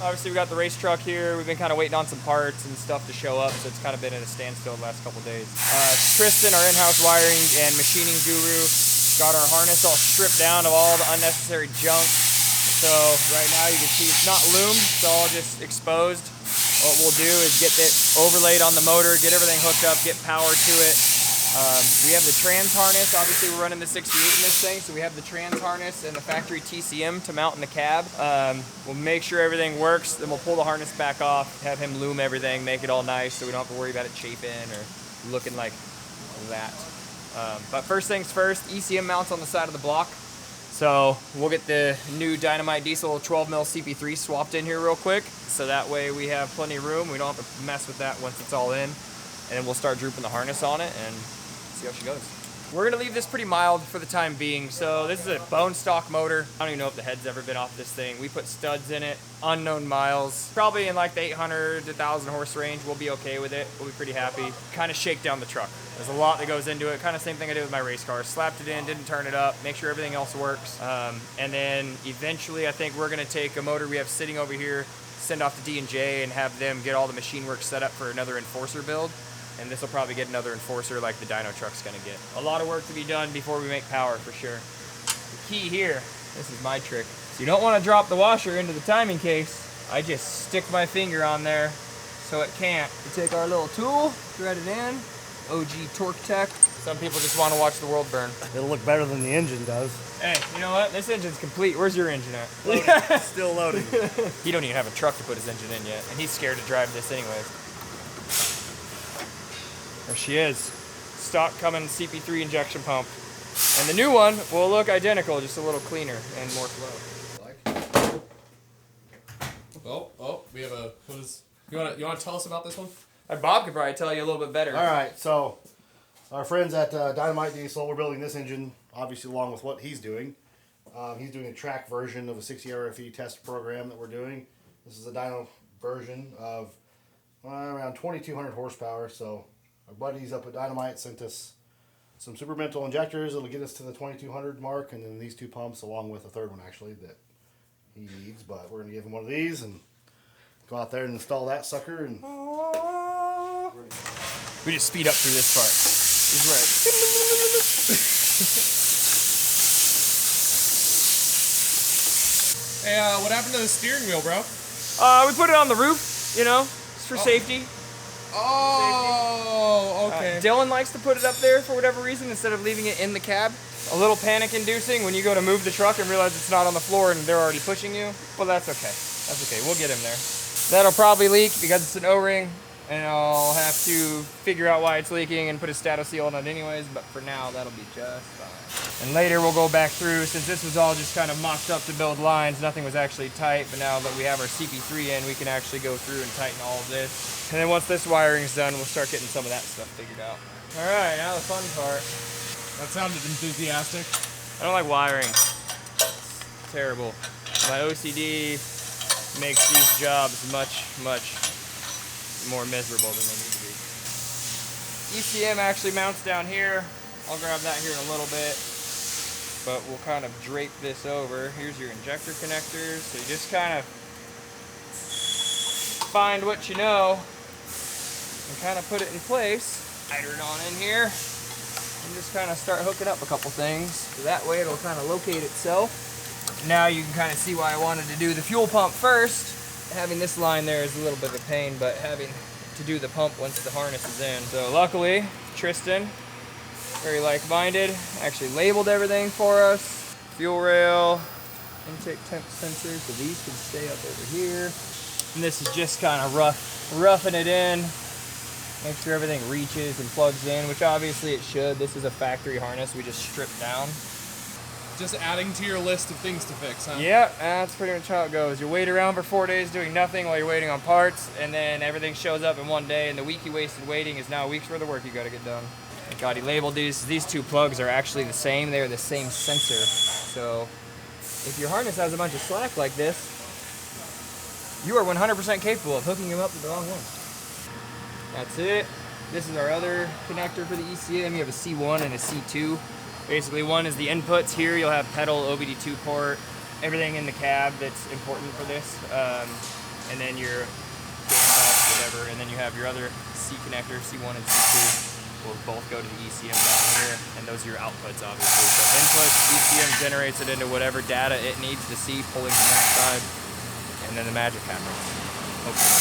Obviously we got the race truck here. We've been kind of waiting on some parts and stuff to show up, so it's kind of been at a standstill the last couple days. Tristan, our in-house wiring and machining guru, got our harness all stripped down of all the unnecessary junk. So right now you can see it's not loomed, it's all just exposed. What we'll do is get it overlaid on the motor, get everything hooked up, get power to it. We have the trans harness. Obviously we're running the 68 in this thing, so we have the trans harness and the factory TCM to mount in the cab. We'll make sure everything works, then we'll pull the harness back off, have him loom everything, make it all nice so we don't have to worry about it chafing or looking like that. But first things first, ECM mounts on the side of the block. So we'll get the new Dynamite Diesel 12mm CP3 swapped in here real quick, so that way we have plenty of room. We don't have to mess with that once it's all in. And then we'll start drooping the harness on it and see how she goes. We're gonna leave this pretty mild for the time being. So this is a bone stock motor. I don't even know if the head's ever been off this thing. We put studs in it, unknown miles. Probably in like the 800 to 1,000 horse range. We'll be okay with it. We'll be pretty happy. Kind of shake down the truck. There's a lot that goes into it. Kind of same thing I did with my race car. Slapped it in, didn't turn it up, make sure everything else works. And then eventually I think we're gonna take a motor we have sitting over here, send off to D&J and have them get all the machine work set up for another enforcer build. And this will probably get another enforcer like the dyno truck's gonna get. A lot of work to be done before we make power for sure. The key here, this is my trick. So you don't wanna drop the washer into the timing case. I just stick my finger on there so it can't. We take our little tool, thread it in, OG Torque Tech. Some people just wanna watch the world burn. It'll look better than the engine does. Hey, you know what? This engine's complete. Where's your engine at? Loading. Still loading. He don't even have a truck to put his engine in yet, and he's scared to drive this anyways. There she is. Stock Cummins CP3 injection pump. And the new one will look identical, just a little cleaner and more flow. Oh, we have a, you wanna tell us about this one? Bob could probably tell you a little bit better. All right, so our friends at Dynamite Diesel, we're building this engine, obviously along with what he's doing. He's doing a track version of a 60 RFE test program that we're doing. This is a dyno version of around 2,200 horsepower, so our buddies up at Dynamite sent us some super mental injectors that'll get us to the 2,200 mark, and then these two pumps along with a third one actually that he needs. But we're gonna give him one of these and go out there and install that sucker. And we just speed up through this part. He's right. Hey, what happened to the steering wheel, bro? We put it on the roof, you know, just for safety. Oh, okay. Dylan likes to put it up there for whatever reason instead of leaving it in the cab. A little panic inducing when you go to move the truck and realize it's not on the floor and they're already pushing you. But that's okay. That's okay. We'll get him there. That'll probably leak because it's an O-ring, and I'll have to figure out why it's leaking and put a status seal on it anyways, but for now that'll be just fine. And later we'll go back through, since this was all just kind of mocked up to build lines, nothing was actually tight, but now that we have our CP3 in, we can actually go through and tighten all of this. And then once this wiring's done, we'll start getting some of that stuff figured out. All right, now the fun part. That sounded enthusiastic. I don't like wiring. It's terrible. My OCD makes these jobs much more miserable than they need to be. ECM actually mounts down here. I'll grab that here in a little bit, but we'll kind of drape this over. Here's your injector connectors. So you just kind of find what you know and kind of put it in place. Tighten it on in here and just kind of start hooking up a couple things. So that way it'll kind of locate itself. Now you can kind of see why I wanted to do the fuel pump first. Having this line there is a little bit of a pain, but having to do the pump once the harness is in. So luckily, Tristan, very like-minded, actually labeled everything for us. Fuel rail, intake temp sensor, so these can stay up over here. And this is just kind of roughing it in. Make sure everything reaches and plugs in, which obviously it should. This is a factory harness we just stripped down. Just adding to your list of things to fix, huh? Yeah, that's pretty much how it goes. You wait around for 4 days doing nothing while you're waiting on parts, and then everything shows up in one day, and the week you wasted waiting is now a week's worth of work you gotta get done. Thank God he labeled these. These two plugs are actually the same. They're the same sensor. So if your harness has a bunch of slack like this, you are 100% capable of hooking them up to the wrong one. That's it. This is our other connector for the ECM. You have a C1 and a C2. Basically, one is the inputs. Here you'll have pedal, OBD2 port, everything in the cab that's important for this. and then your fan belt, whatever, and then you have your other C connector, C1 and C2. Will both go to the ECM down here, and those are your outputs, obviously. So inputs, ECM generates it into whatever data it needs to see, pulling from that side, and then the magic happens. Hopefully.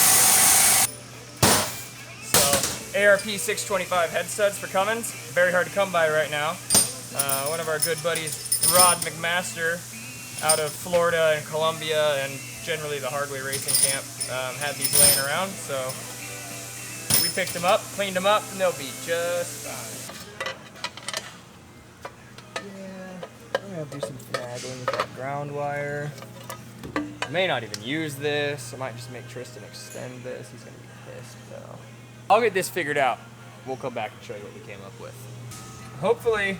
So ARP 625 head studs for Cummins. Very hard to come by right now. One of our good buddies, Rod McMaster, out of Florida and Columbia, and generally the Hardway Racing Camp, had these laying around. So we picked them up, cleaned them up, and they'll be just fine. Yeah, I'm gonna do some finagling with that ground wire. I may not even use this. I might just make Tristan extend this. He's gonna be pissed though. I'll get this figured out. We'll come back and show you what we came up with. Hopefully,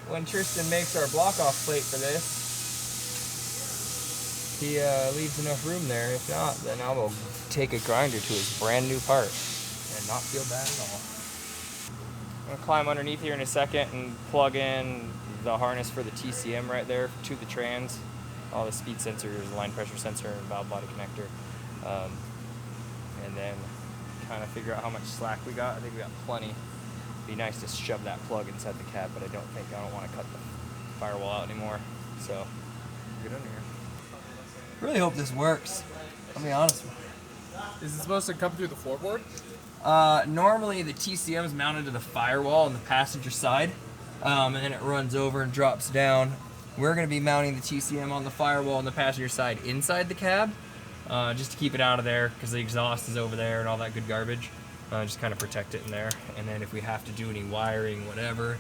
when Tristan makes our block-off plate for this, he leaves enough room there. If not, then I will take a grinder to his brand new part. Not feel bad at all. I'm gonna climb underneath here in a second and plug in the harness for the TCM right there to the trans. All the speed sensors, line pressure sensor, and valve body connector. And then kind of figure out how much slack we got. I think we got plenty. Be nice to shove that plug inside the cab, but I don't want to cut the firewall out anymore. So get under here. Really hope this works. I'll be honest with you. Is it supposed to come through the floorboard? Normally the TCM is mounted to the firewall on the passenger side, and then it runs over and drops down. We're going to be mounting the TCM on the firewall on the passenger side inside the cab, just to keep it out of there because the exhaust is over there and all that good garbage. Just kind of protect it in there, and then if we have to do any wiring, whatever,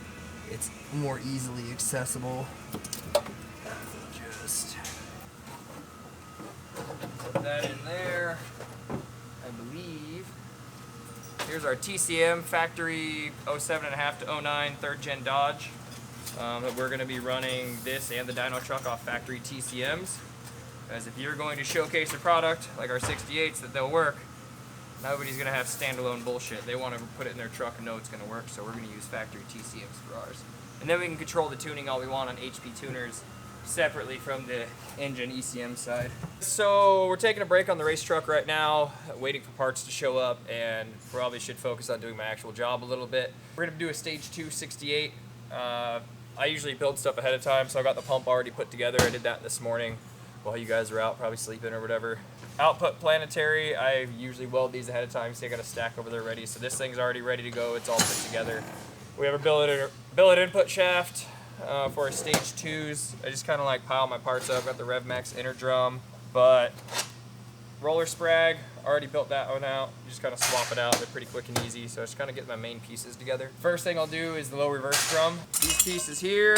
it's more easily accessible. Just put that in there, I believe. Here's our TCM factory 07.5 to 09 3rd gen Dodge. That we're going to be running this and the dyno truck off factory TCMs. As if you're going to showcase a product like our 68s that they'll work, nobody's going to have standalone bullshit. They want to put it in their truck and know it's going to work, so we're going to use factory TCMs for ours. And then we can control the tuning all we want on HP tuners separately from the engine ECM side. So we're taking a break on the race truck right now, waiting for parts to show up, and probably should focus on doing my actual job a little bit. We're gonna do a stage 2 68. I usually build stuff ahead of time, so I got the pump already put together. I did that this morning while you guys are out, probably sleeping or whatever. Output planetary, I usually weld these ahead of time, so I got a stack over there ready. So this thing's already ready to go, it's all put together. We have a billet input shaft for our stage 2s. I just kind of like pile my parts up. Got the RevMax inner drum, but roller sprag, already built that one out. You just kind of swap it out. They're pretty quick and easy, so I just kind of get my main pieces together. First thing I'll do is the low reverse drum. These pieces here,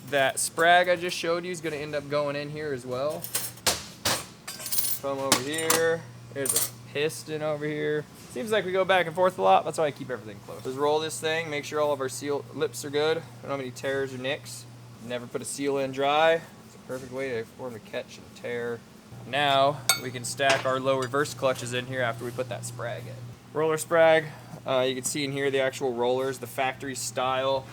that sprag I just showed you is going to end up going in here as well. Come over here. There's a piston over here. Seems like we go back and forth a lot. That's why I keep everything close. Just roll this thing, make sure all of our seal lips are good. Don't have any tears or nicks. Never put a seal in dry. It's a perfect way for them to catch and tear. Now we can stack our low reverse clutches in here after we put that sprag in. Roller sprag. You can see in here the actual rollers. The factory style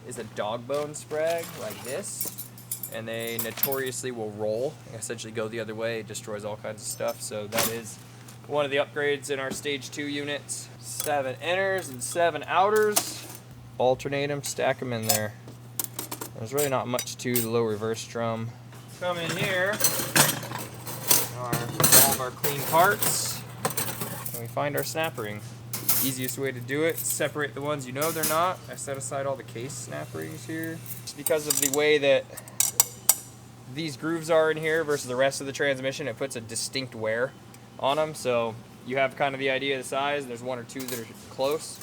is a dog bone sprag like this, and they notoriously will roll, essentially go the other way. It destroys all kinds of stuff. So that is one of the upgrades in our stage 2 units. 7 inners and 7 outers. Alternate them, stack them in there. There's really not much to the low reverse drum. Come in here, all of our clean parts, and we find our snap ring. Easiest way to do it, separate the ones you know they're not. I set aside all the case snap rings here. Just because of the way that these grooves are in here versus the rest of the transmission, it puts a distinct wear on them, so you have kind of the idea of the size. There's 1 or 2 that are close.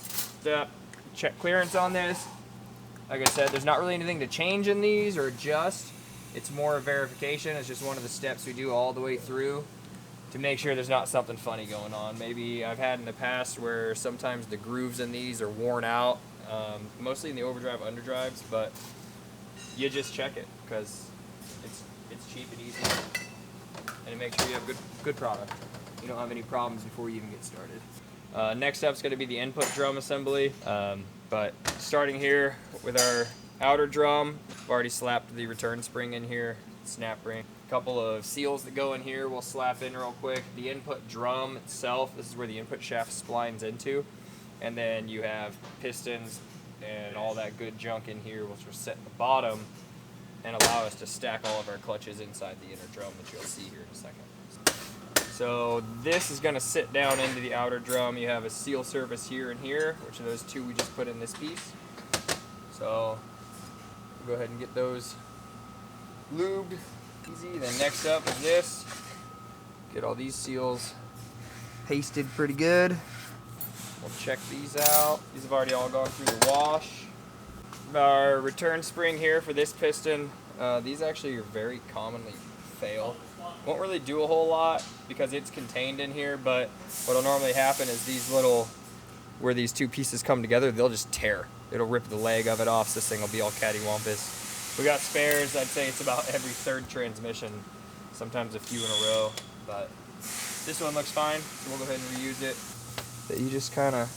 Check clearance on this. Like I said, there's not really anything to change in these or adjust. It's more a verification. It's just one of the steps we do all the way through to make sure there's not something funny going on. Maybe I've had in the past where sometimes the grooves in these are worn out, mostly in the overdrive underdrives, but you just check it because it's cheap and easy, and it makes sure you have good product. You don't have any problems before you even get started. Next up is going to be the input drum assembly, but starting here with our outer drum, I've already slapped the return spring in here. snap ring. A couple of seals that go in here we'll slap in real quick. The input drum itself, this is where the input shaft splines into. And then you have pistons and all that good junk in here, which will set in the bottom and allow us to stack all of our clutches inside the inner drum that you'll see here in a second. So this is going to sit down into the outer drum. You have a seal surface here and here, which are those two we just put in this piece. So we'll go ahead and get those lubed easy. Then next up is this. Get all these seals pasted pretty good. We'll check these out. These have already all gone through the wash. Our return spring here for this piston, these actually are very commonly fail. Won't really do a whole lot because it's contained in here, but what'll normally happen is these little, where these two pieces come together, they'll just tear. It'll rip the leg of it off, so this thing will be all cattywampus. We got spares, I'd say it's about every third transmission, sometimes a few in a row, but this one looks fine, so we'll go ahead and reuse it. That you just kind of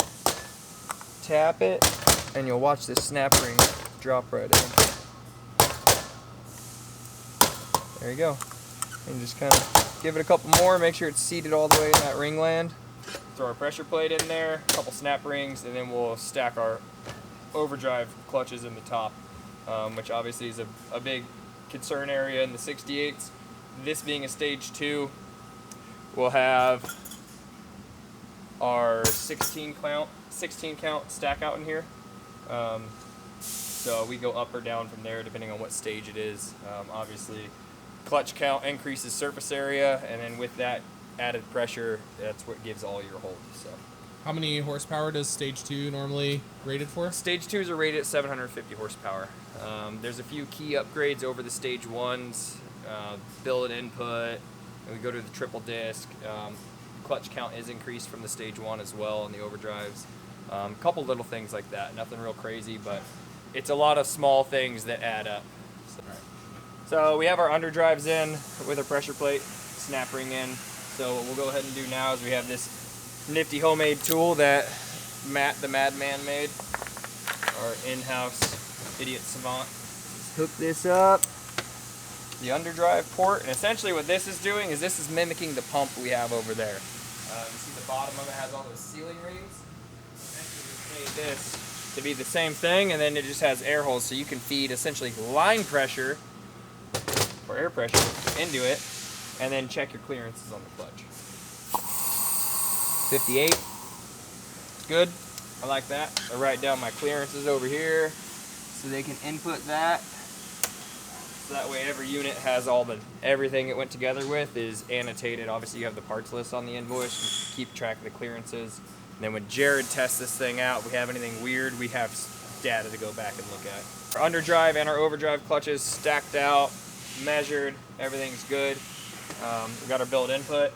tap it, and you'll watch this snap ring drop right in. There you go. And just kind of give it a couple more, make sure it's seated all the way in that ringland. Throw our pressure plate in there, a couple snap rings, and then we'll stack our overdrive clutches in the top, which obviously is a big concern area in the 68s. This being a stage 2, we'll have our 16 count stack out in here. So we go up or down from there depending on what stage it is. Obviously, clutch count increases surface area, and then with that added pressure, that's what gives all your hold. So, How many horsepower does stage 2 normally rated for? Stage 2s are rated at 750 horsepower. There's a few key upgrades over the stage 1s, billet input, and we go to the triple disc. Clutch count is increased from the stage 1 as well on the overdrives. A couple little things like that, nothing real crazy, but it's a lot of small things that add up. So we have our underdrives in with our pressure plate, snap ring in. So what we'll go ahead and do now is we have this nifty homemade tool that Matt the Madman made, our in-house idiot savant. Just hook this up, the underdrive port, and essentially what this is doing is this is mimicking the pump we have over there. You see the bottom of it has all those sealing rings. Essentially we made this to be the same thing, and then it just has air holes, so you can feed essentially line pressure or air pressure into it, and then check your clearances on the clutch. 58, good, I like that. I write down my clearances over here so they can input that. So that way every unit has everything it went together with is annotated. Obviously you have the parts list on the invoice, you keep track of the clearances. And then when Jared tests this thing out, if we have anything weird, we have data to go back and look at. Our underdrive and our overdrive clutches stacked out, measured, everything's good. We got our billet input.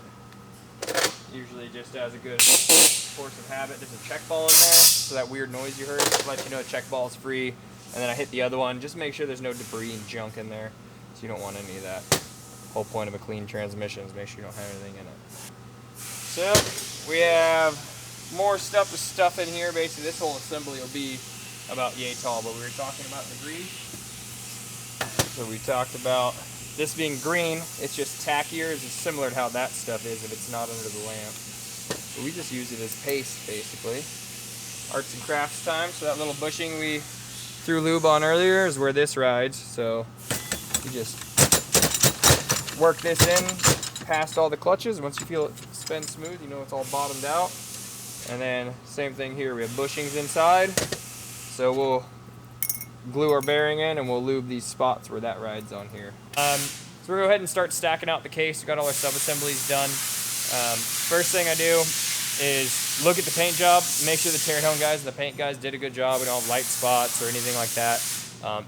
Usually just as a good force of habit, there's a check ball in there, so that weird noise you heard, just let you know a check ball is free. And then I hit the other one, just make sure there's no debris and junk in there, so you don't want any of that. Whole point of a clean transmission is make sure you don't have anything in it. So we have more stuff to stuff in here. Basically this whole assembly will be about yay tall, but we were talking about the grease. So we talked about this being green, it's just tackier. It's similar to how that stuff is if it's not under the lamp. But we just use it as paste, basically. Arts and crafts time. So that little bushing we threw lube on earlier is where this rides. So you just work this in past all the clutches. Once you feel it spin smooth, you know it's all bottomed out. And then same thing here, we have bushings inside. So we'll glue our bearing in and we'll lube these spots where that rides on here. So we'll go ahead and start stacking out the case. We've got all our sub-assemblies done. First thing I do is look at the paint job, make sure the teardown guys and the paint guys did a good job. We don't have light spots or anything like that.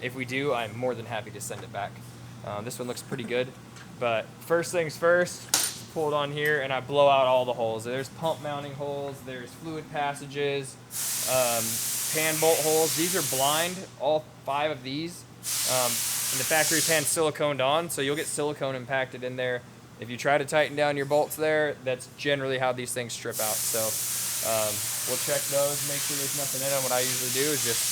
If we do, I'm more than happy to send it back. This one looks pretty good, but first things first, pull it on here and I blow out all the holes. There's pump mounting holes, there's fluid passages, pan bolt holes. These are blind, all 5 of these. And the factory pan siliconed on, so you'll get silicone impacted in there. If you try to tighten down your bolts there, that's generally how these things strip out. So we'll check those, make sure there's nothing in them. What I usually do is just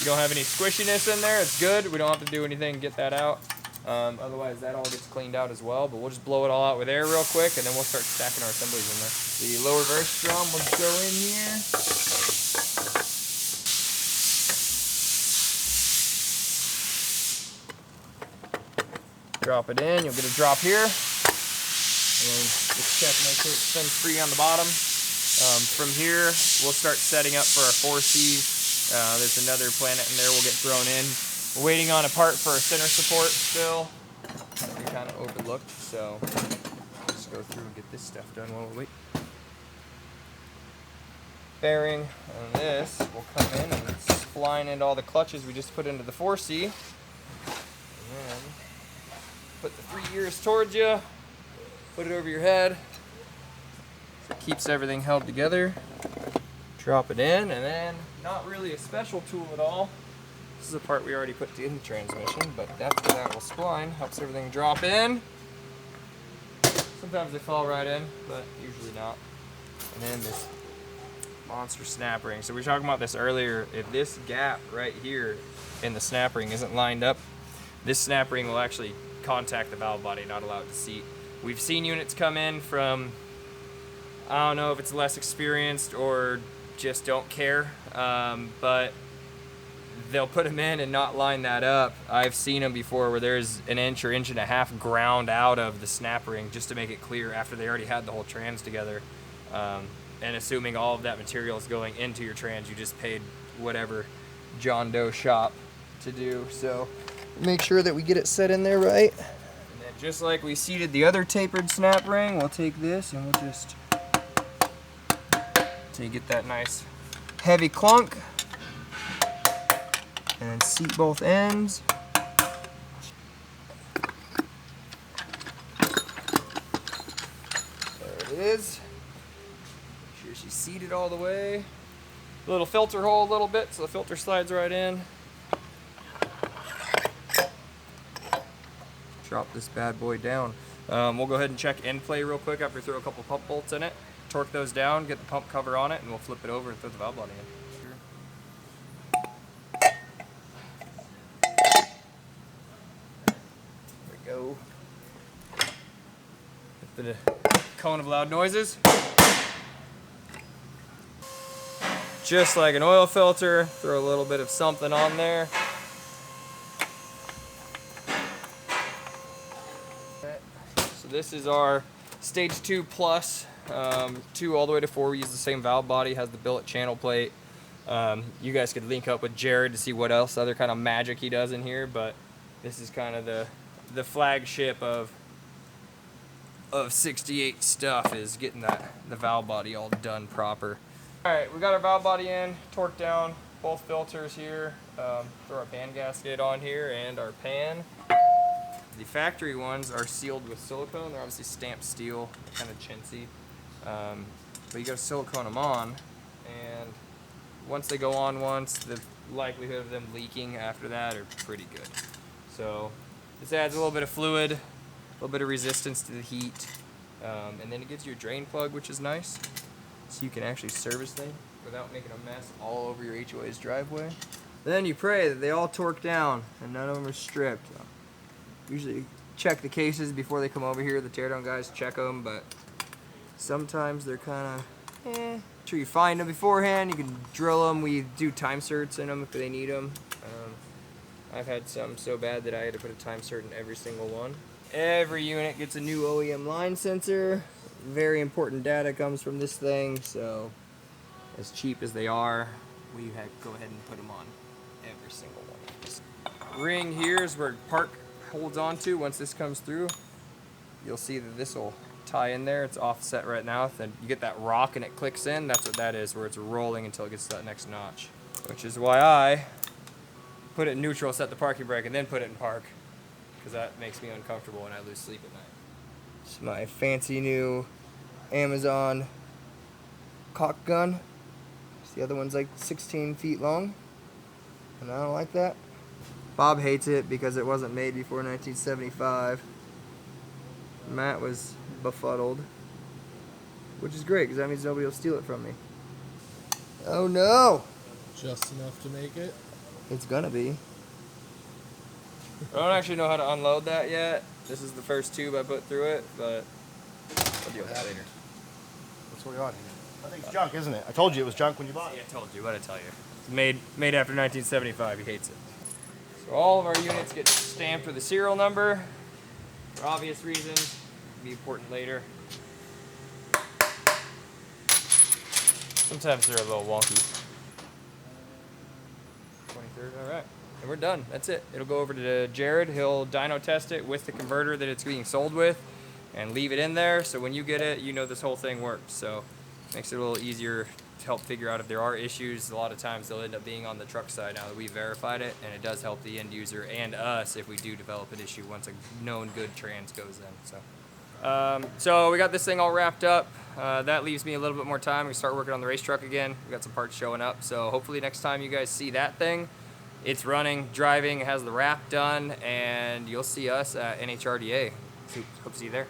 you don't have any squishiness in there, it's good. We don't have to do anything to get that out. Otherwise, that all gets cleaned out as well. But we'll just blow it all out with air real quick, and then we'll start stacking our assemblies in there. The lower reverse drum will go in here. Drop it in. You'll get a drop here. And then just check, make sure it spins free on the bottom. From here, we'll start setting up for our 4Cs. There's another planet in there we'll get thrown in. We're waiting on a part for our center support still. We kind of overlooked, so let's go through and get this stuff done while we wait. Bearing on this will come in and spline into all the clutches we just put into the 4C. And then put the 3 gears towards you, put it over your head. So it keeps everything held together. Drop it in, and then not really a special tool at all. This is a part we already put in the transmission, but that's where that will spline. Helps everything drop in. Sometimes they fall right in, but usually not. And then this monster snap ring. So we were talking about this earlier. If this gap right here in the snap ring isn't lined up, this snap ring will actually contact the valve body, not allow it to seat. We've seen units come in from, I don't know if it's less experienced or just don't care, but they'll put them in and not line that up. I've seen them before where there's an inch or inch and a half ground out of the snap ring just to make it clear after they already had the whole trans together. And assuming all of that material is going into your trans, you just paid whatever John Doe shop to do. So make sure that we get it set in there right. And then just like we seated the other tapered snap ring, we'll take this and we'll just, till you get that nice heavy clunk. And then seat both ends. There it is. Make sure she's seated all the way. Little filter hole a little bit so the filter slides right in. Drop this bad boy down. We'll go ahead and check end play real quick after we throw a couple pump bolts in it. Torque those down, get the pump cover on it, and we'll flip it over and throw the valve body in. Go. Hit the cone of loud noises. Just like an oil filter, throw a little bit of something on there. So this is our stage 2 plus, 2 all the way to 4. We use the same valve body, has the billet channel plate. You guys could link up with Jared to see what else other kind of magic he does in here, but this is kind of the flagship of 68 stuff, is getting the valve body all done proper. Alright, we got our valve body in, torqued down, both filters here, throw our pan gasket on here and our pan. The factory ones are sealed with silicone. They're obviously stamped steel, kind of chintzy, but you gotta silicone them on, and once they go on once, the likelihood of them leaking after that are pretty good. So this adds a little bit of fluid, a little bit of resistance to the heat, and then it gives you a drain plug, which is nice, so you can actually service them without making a mess all over your HOA's driveway. Then you pray that they all torque down and none of them are stripped. Usually check the cases before they come over here. The teardown guys check them, but sometimes they're kind of, Make sure you find them beforehand. You can drill them. We do time certs in them if they need them. I've had some so bad that I had to put a time cert in every single one. Every unit gets a new OEM line sensor. Very important data comes from this thing, so as cheap as they are, we go ahead and put them on every single one. Ring here is where park holds onto. Once this comes through, you'll see that this will tie in there. It's offset right now. Then you get that rock and it clicks in. That's what that is, where it's rolling until it gets to that next notch. Which is why I put it in neutral, set the parking brake, and then put it in park, because that makes me uncomfortable when I lose sleep at night. It's my fancy new Amazon caulk gun. The other one's like 16 feet long, and I don't like that. Bob hates it because it wasn't made before 1975. Matt was befuddled, which is great because that means nobody will steal it from me. Oh no! Just enough to make it. It's gonna be. I don't actually know how to unload that yet. This is the first tube I put through it, but we'll deal with that later. What's going on here? I think it's junk, isn't it? I told you it was junk when you bought it. I told you. What did I tell you? It's made after 1975. He hates it. So all of our units get stamped with a serial number for obvious reasons. It'll be important later. Sometimes they're a little wonky. 23rd, all right. And we're done. That's it. It'll go over to Jared. He'll dyno test it with the converter that it's being sold with and leave it in there. So when you get it, you know this whole thing works. So makes it a little easier to help figure out if there are issues. A lot of times they'll end up being on the truck side now that we've verified it, and it does help the end user and us if we do develop an issue once a known good trans goes in. So we got this thing all wrapped up. That leaves me a little bit more time. We start working on the race truck again. We got some parts showing up. So hopefully next time you guys see that thing, it's running, driving, it has the wrap done, and you'll see us at NHRDA. Hope to see you there.